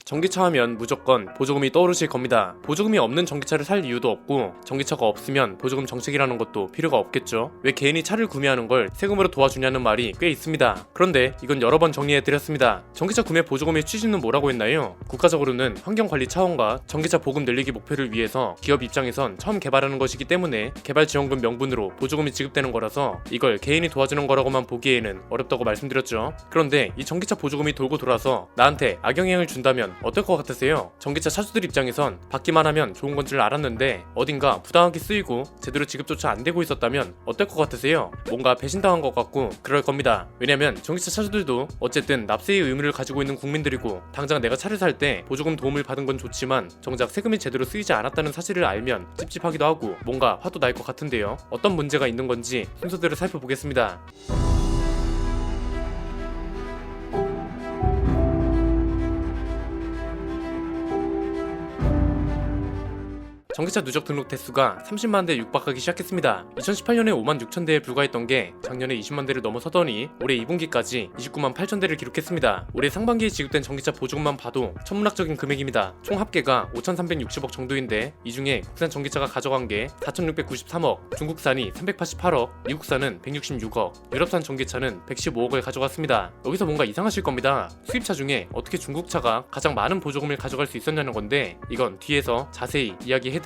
전기차 하면 무조건 보조금이 떠오르실 겁니다. 보조금이 없는 전기차를 살 이유도 없고 전기차가 없으면 보조금 정책이라는 것도 필요가 없겠죠. 왜 개인이 차를 구매하는 걸 세금으로 도와주냐는 말이 꽤 있습니다. 그런데 이건 여러 번 정리해드렸습니다. 전기차 구매 보조금의 취지는 뭐라고 했나요? 국가적으로는 환경관리 차원과 전기차 보급 늘리기 목표를 위해서 기업 입장에선 처음 개발하는 것이기 때문에 개발지원금 명분으로 보조금이 지급되는 거라서 이걸 개인이 도와주는 거라고만 보기에는 어렵다고 말씀드렸죠. 그런데 이 전기차 보조금이 돌고 돌아서 나한테 악영향을 준다면 어떨 것 같으세요? 전기차 차주들 입장에선 받기만 하면 좋은 건 줄 알았는데 어딘가 부당하게 쓰이고 제대로 지급조차 안 되고 있었다면 어떨 것 같으세요? 뭔가 배신당한 것 같고 그럴 겁니다. 왜냐면 전기차 차주들도 어쨌든 납세의 의무를 가지고 있는 국민들이고 당장 내가 차를 살 때 보조금 도움을 받은 건 좋지만 정작 세금이 제대로 쓰이지 않았다는 사실을 알면 찝찝하기도 하고 뭔가 화도 날 것 같은데요. 어떤 문제가 있는 건지 순서대로 살펴보겠습니다. 전기차 누적 등록 대수가 30만 대 육박하기 시작했습니다. 2018년에 5만 6천 대에 불과했던 게 작년에 20만 대를 넘어서더니 올해 2분기까지 29만 8천 대를 기록했습니다. 올해 상반기에 지급된 전기차 보조금만 봐도 천문학적인 금액입니다. 총 합계가 5,360억 정도인데 이 중에 국산 전기차가 가져간 게 4,693억, 중국산이 388억, 미국산은 166억, 유럽산 전기차는 115억을 가져갔습니다. 여기서 뭔가 이상하실 겁니다. 수입차 중에 어떻게 중국차가 가장 많은 보조금을 가져갈 수 있었냐는 건데 이건 뒤에서 자세히 이야기해드리겠습니다.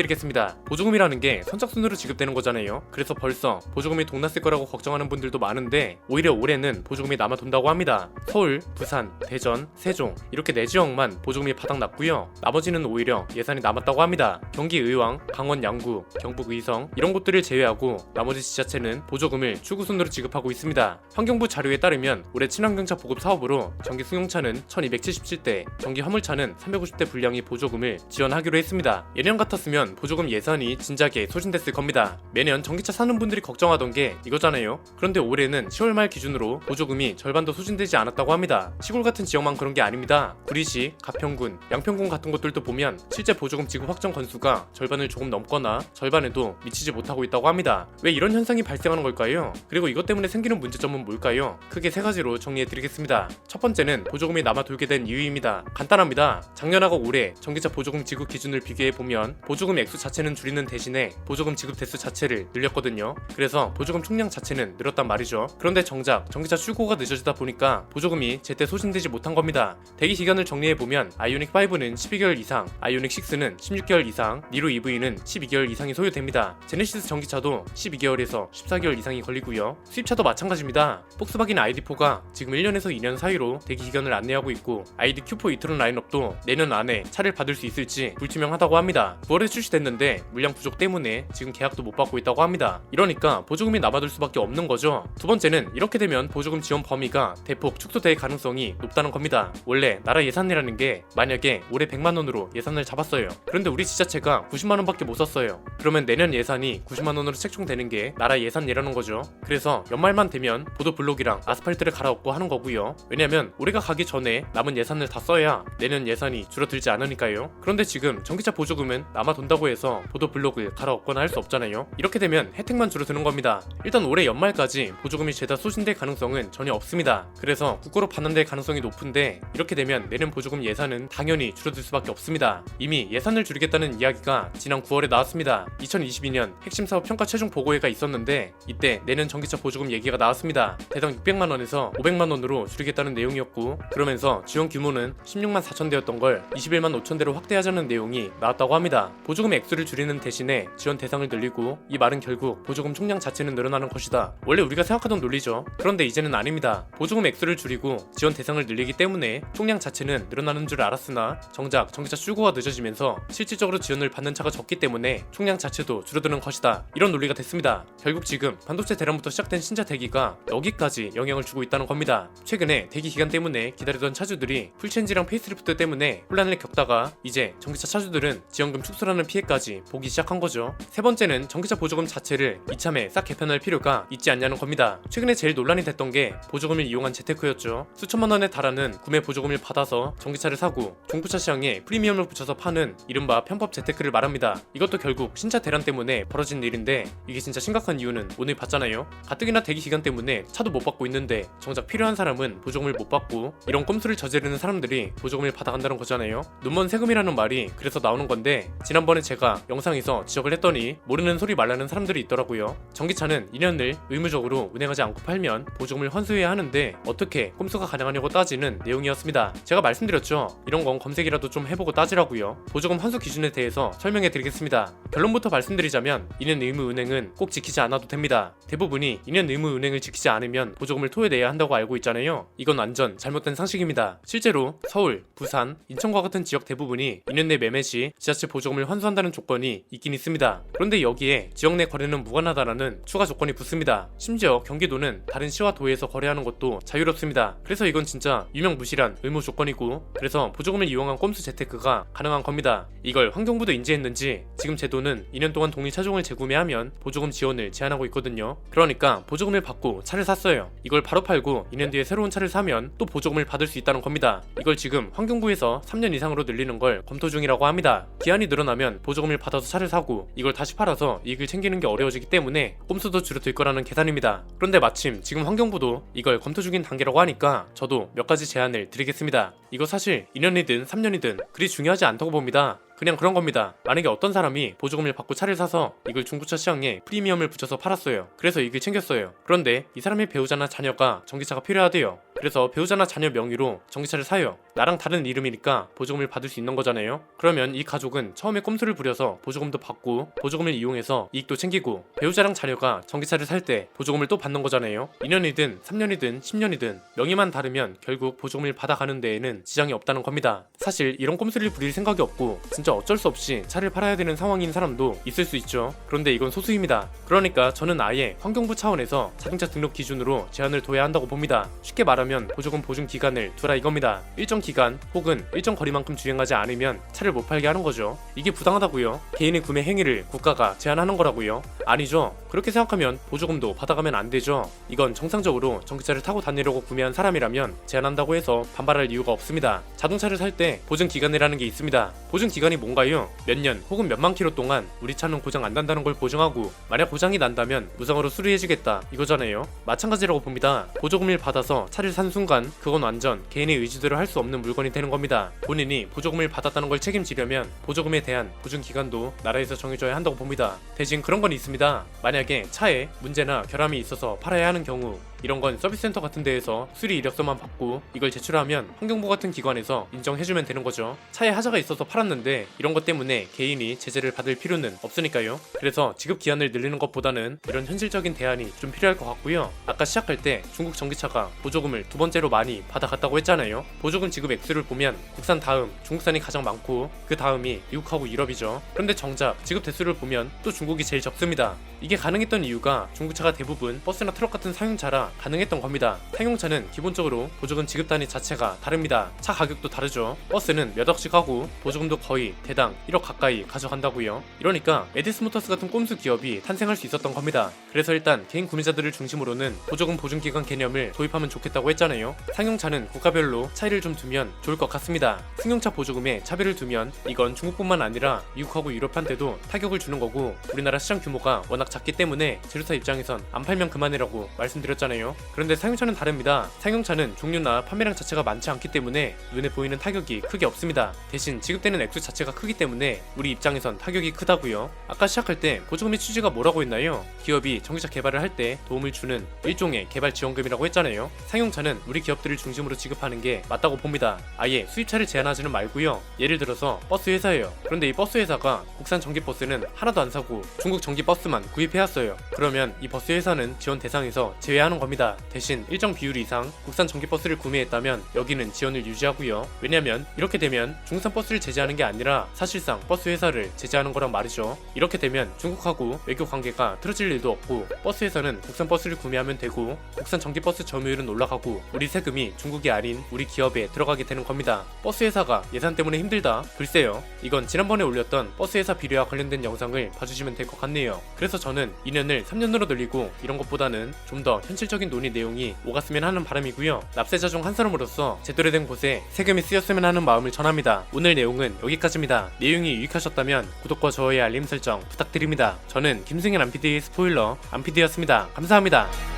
보조금이라는 게 선착순으로 지급되는 거잖아요. 그래서 벌써 보조금이 동났을 거라고 걱정하는 분들도 많은데 오히려 올해는 보조금이 남아 돈다고 합니다. 서울, 부산, 대전, 세종 이렇게 4지역만 보조금이 바닥났고요. 나머지는 오히려 예산이 남았다고 합니다. 경기 의왕, 강원 양구, 경북 의성 이런 곳들을 제외하고 나머지 지자체는 보조금을 출구순으로 지급하고 있습니다. 환경부 자료에 따르면 올해 친환경차 보급 사업으로 전기 승용차는 1277대, 전기 화물차는 350대 분량의 보조금을 지원하기로 했습니다. 예년 같았으면 보조금 예산이 진작에 소진됐을 겁니다. 매년 전기차 사는 분들이 걱정하던 게 이거잖아요. 그런데 올해는 10월 말 기준으로 보조금이 절반도 소진되지 않았다고 합니다. 시골 같은 지역만 그런 게 아닙니다. 구리시, 가평군, 양평군 같은 곳들도 보면 실제 보조금 지급 확정 건수가 절반을 조금 넘거나 절반에도 미치지 못하고 있다고 합니다. 왜 이런 현상이 발생하는 걸까요? 그리고 이것 때문에 생기는 문제점은 뭘까요? 크게 3가지로 정리해드리겠습니다. 첫 번째는 보조금이 남아 돌게 된 이유입니다. 간단합니다. 작년하고 올해 전기차 보조금 지급 기준을 비교해보면 보조금 액수 자체는 줄이는 대신에 보조금 지급 대수 자체를 늘렸거든요. 그래서 보조금 총량 자체는 늘었단 말이죠. 그런데 정작 전기차 출고가 늦어지다 보니까 보조금이 제때 소진되지 못한 겁니다. 대기 기간을 정리해보면 아이오닉 5는 12개월 이상, 아이오닉 6는 16개월 이상, 니로 EV는 12개월 이상이 소요됩니다. 제네시스 전기차도 12개월에서 14개월 이상이 걸리고요. 수입차도 마찬가지입니다. 폭스바겐 ID4가 지금 1년에서 2년 사이로 대기 기간을 안내하고 있고 ID Q4 이트론 라인업도 내년 안에 차를 받을 수 있을지 불투명하다고 합니다. 9월에 출시됐는데 물량 부족 때문에 지금 계약도 못 받고 있다고 합니다. 이러니까 보조금이 남아돌 수밖에 없는 거죠. 두 번째는 이렇게 되면 보조금 지원 범위가 대폭 축소될 가능성이 높다는 겁니다. 원래 나라 예산이라는 게 만약에 올해 100만 원으로 예산을 잡았어요. 그런데 우리 지자체가 90만 원밖에 못 썼어요. 그러면 내년 예산이 90만 원으로 책정되는 게 나라 예산이라는 거죠. 그래서 연말만 되면 보도 블록이랑 아스팔트를 갈아엎고 하는 거고요. 왜냐면 올해가 가기 전에 남은 예산을 다 써야 내년 예산이 줄어들지 않으니까요. 그런데 지금 전기차 보조금은 남아 돈다고 해서 보도 블록을 갈아엎거나 할 수 없잖아요. 이렇게 되면 혜택만 줄어드는 겁니다. 일단 올해 연말까지 보조금이 죄다 소진될 가능성은 전혀 없습니다. 그래서 국고로 반환될 가능성이 높은데 이렇게 되면 내년 보조금 예산은 당연히 줄어들 수밖에 없습니다. 이미 예산을 줄이겠다는 이야기가 지난 9월에 나왔습니다. 2022년 핵심 사업 평가 최종 보고회가 있었는데 이때 내년 전기차 보조금 얘기가 나왔습니다. 대당 600만 원에서 500만 원으로 줄이겠다는 내용이었고 그러면서 지원 규모는 16만 4천 대였던 걸 21만 5천 대로 확대하자는 내용이 나왔다고 합니다. 보조금 액수를 줄이는 대신에 지원 대상을 늘리고 이 말은 결국 보조금 총량 자체는 늘어나는 것이다. 원래 우리가 생각하던 논리죠. 그런데 이제는 아닙니다. 보조금 액수를 줄이고 지원 대상을 늘리기 때문에 총량 자체는 늘어나는 줄 알았으나 정작 전기차 출고가 늦어지면서 실질적으로 지원을 받는 차가 적기 때문에 총량 자체도 줄어드는 것이다. 이런 논리가 됐습니다. 결국 지금 반도체 대란부터 시작된 신차 대기가 여기까지 영향을 주고 있다는 겁니다. 최근에 대기 기간 때문에 기다리던 차주들이 풀체인지랑 페이스리프트 때문에 혼란을 겪다가 이제 전기차 차주들은 지원금 축소라는 피해까지 보기 시작한 거죠. 세 번째는 전기차 보조금 자체를 이참에 싹 개편할 필요가 있지 않냐는 겁니다. 최근에 제일 논란이 됐던 게 보조금을 이용한 재테크였죠. 수천만 원에 달하는 구매 보조금을 받아서 전기차를 사고 중고차 시장에 프리미엄을 붙여서 파는 이른바 편법 재테크를 말합니다. 이것도 결국 신차 대란 때문에 벌어진 일인데 이게 진짜 심각한 이유는 오늘 봤잖아요. 가뜩이나 대기 기간 때문에 차도 못 받고 있는데 정작 필요한 사람은 보조금을 못 받고 이런 꼼수를 저지르는 사람들이 보조금을 받아간다는 거잖아요. 눈먼 세금이라는 말이 그래서 나오는 건데 지난번에 제가 영상에서 지적을 했더니 모르는 소리 말라는 사람들이 있더라고요. 전기차는 2년을 의무적으로 운행하지 않고 팔면 보조금을 환수해야 하는데 어떻게 꼼수가 가능하냐고 따지는 내용이었습니다. 제가 말씀드렸죠. 이런 건 검색이라도 좀 해보고 따지라고요. 보조금 환수 기준에 대해서 설명해 드리겠습니다. 결론부터 말씀드리자면 2년 의무 운행은 꼭 지키지 않아도 됩니다. 대부분이 2년 의무 운행을 지키지 않으면 보조금을 토해내야 한다고 알고 있잖아요. 이건 완전 잘못된 상식입니다. 실제로 서울, 부산, 인천과 같은 지역 대부분이 2년 내 매매 시 지자체 보조금을 환수한다는 조건이 있긴 있습니다. 그런데 여기에 지역 내 거래는 무관하다라는 추가 조건이 붙습니다. 심지어 경기도는 다른 시와 도에서 거래하는 것도 자유롭습니다. 그래서 이건 진짜 유명무실한 의무 조건이고 그래서 보조금을 이용한 꼼수 재테크가 가능한 겁니다. 이걸 환경부도 인지했는지 지금 제도는 2년 동안 동일 차종을 재구매하면 보조금 지원을 제한하고 있거든요. 그러니까 보조금을 받고 차를 샀어요. 이걸 바로 팔고 2년 뒤에 새로운 차를 사면 또 보조금을 받을 수 있다는 겁니다. 이걸 지금 환경부에서 3년 이상으로 늘리는 걸 검토 중이라고 합니다. 기한이 늘어나면 보조금을 받아서 차를 사고 이걸 다시 팔아서 이익을 챙기는 게 어려워지기 때문에 꼼수도 줄어들 거라는 계산입니다. 그런데 마침 지금 환경부도 이걸 검토 중인 단계라고 하니까 저도 몇 가지 제안을 드리겠습니다. 이거 사실 2년이든 3년이든 그리 중요하지 않다고 봅니다. 그냥 그런 겁니다. 만약에 어떤 사람이 보조금을 받고 차를 사서 이걸 중고차 시장에 프리미엄을 붙여서 팔았어요. 그래서 이익을 챙겼어요. 그런데 이 사람의 배우자나 자녀가 전기차가 필요하대요. 그래서 배우자나 자녀 명의로 전기차를 사요. 나랑 다른 이름이니까 보조금을 받을 수 있는 거잖아요. 그러면 이 가족은 처음에 꼼수를 부려서 보조금도 받고 보조금을 이용해서 이익도 챙기고 배우자랑 자녀가 전기차를 살 때 보조금을 또 받는 거잖아요. 2년이든 3년이든 10년이든 명의만 다르면 결국 보조금을 받아가는 데에는 지장이 없다는 겁니다. 사실 이런 꼼수를 부릴 생각이 없고 진짜 어쩔 수 없이 차를 팔아야 되는 상황인 사람도 있을 수 있죠. 그런데 이건 소수입니다. 그러니까 저는 아예 환경부 차원에서 자동차 등록 기준으로 제한을 둬야 한다고 봅니다. 쉽게 말하면 보조금 보증 기간을 두라 이겁니다. 일정 기간 혹은 일정 거리만큼 주행하지 않으면 차를 못 팔게 하는 거죠. 이게 부당하다고요? 개인의 구매 행위를 국가가 제한하는 거라고요? 아니죠. 그렇게 생각하면 보조금도 받아가면 안 되죠. 이건 정상적으로 전기차를 타고 다니려고 구매한 사람이라면 제한한다고 해서 반발할 이유가 없습니다. 자동차를 살 때 보증 기간이라는 게 있습니다. 보증 기간이 뭔가요? 몇 년 혹은 몇만 킬로 동안 우리 차는 고장 안 난다는 걸 보증하고 만약 고장이 난다면 무상으로 수리해주겠다 이거잖아요. 마찬가지라고 봅니다. 보조금을 받아서 차를 산 순간 그건 완전 개인의 의지대로 할 수 없는 물건이 되는 겁니다. 본인이 보조금을 받았다는 걸 책임지려면 보조금에 대한 보증 기간도 나라에서 정해줘야 한다고 봅니다. 대신 그런 건 있습니다. 만약에 차에 문제나 결함이 있어서 팔아야 하는 경우 이런 건 서비스센터 같은 데에서 수리 이력서만 받고 이걸 제출하면 환경부 같은 기관에서 인정해주면 되는 거죠. 차에 하자가 있어서 팔았는데 이런 것 때문에 개인이 제재를 받을 필요는 없으니까요. 그래서 지급 기한을 늘리는 것보다는 이런 현실적인 대안이 좀 필요할 것 같고요. 아까 시작할 때 중국 전기차가 보조금을 두 번째로 많이 받아갔다고 했잖아요. 보조금 지급 액수를 보면 국산 다음 중국산이 가장 많고 그 다음이 미국하고 유럽이죠. 그런데 정작 지급 대수를 보면 또 중국이 제일 적습니다. 이게 가능했던 이유가 중국차가 대부분 버스나 트럭 같은 상용차라 가능했던 겁니다. 상용차는 기본적으로 보조금 지급 단위 자체가 다릅니다. 차 가격도 다르죠. 버스는 몇 억씩 하고 보조금도 거의 대당 1억 가까이 가져간다고요. 이러니까 에디스 모터스 같은 꼼수 기업이 탄생할 수 있었던 겁니다. 그래서 일단 개인 구매자들을 중심으로는 보조금 보증기간 개념을 도입하면 좋겠다고 했잖아요. 상용차는 국가별로 차이를 좀 두면 좋을 것 같습니다. 승용차 보조금에 차별을 두면 이건 중국뿐만 아니라 미국하고 유럽한테도 타격을 주는 거고 우리나라 시장 규모가 워낙 작기 때문에 제조사 입장에선 안 팔면 그만이라고 말씀드렸잖아요. 그런데 상용차는 다릅니다. 상용차는 종류나 판매량 자체가 많지 않기 때문에 눈에 보이는 타격이 크게 없습니다. 대신 지급되는 액수 자체가 크기 때문에 우리 입장에선 타격이 크다고요. 아까 시작할 때 보조금의 취지가 뭐라고 했나요? 기업이 전기차 개발을 할 때 도움을 주는 일종의 개발 지원금이라고 했잖아요. 상용차는 우리 기업들을 중심으로 지급하는 게 맞다고 봅니다. 아예 수입차를 제한하지는 말고요. 예를 들어서 버스 회사예요. 그런데 이 버스 회사가 국산 전기 버스는 하나도 안 사고 중국 전기 버스만 구입해왔어요. 그러면 이 버스 회사는 지원 대상에서 제외하는 겁니다. 대신 일정 비율 이상 국산 전기버스를 구매했다면 여기는 지원을 유지하고요. 왜냐면 이렇게 되면 중국산 버스를 제재하는 게 아니라 사실상 버스 회사를 제재하는 거란 말이죠. 이렇게 되면 중국하고 외교 관계가 틀어질 일도 없고 버스 회사는 국산 버스를 구매하면 되고 국산 전기버스 점유율은 올라가고 우리 세금이 중국이 아닌 우리 기업에 들어가게 되는 겁니다. 버스 회사가 예산 때문에 힘들다? 글쎄요. 이건 지난번에 올렸던 버스 회사 비례와 관련된 영상을 봐주시면 될 것 같네요. 그래서 저는 2년을 3년으로 늘리고 이런 것보다는 좀 더 현실적인 논의 내용이 오갔으면 하는 바람이고요. 납세자 중 한 사람으로서 제대로 된 곳에 세금이 쓰였으면 하는 마음을 전합니다. 오늘 내용은 여기까지입니다. 내용이 유익하셨다면 구독과 좋아요 알림 설정 부탁드립니다. 저는 김승현 안PD의 스포일러 안PD였습니다. 감사합니다.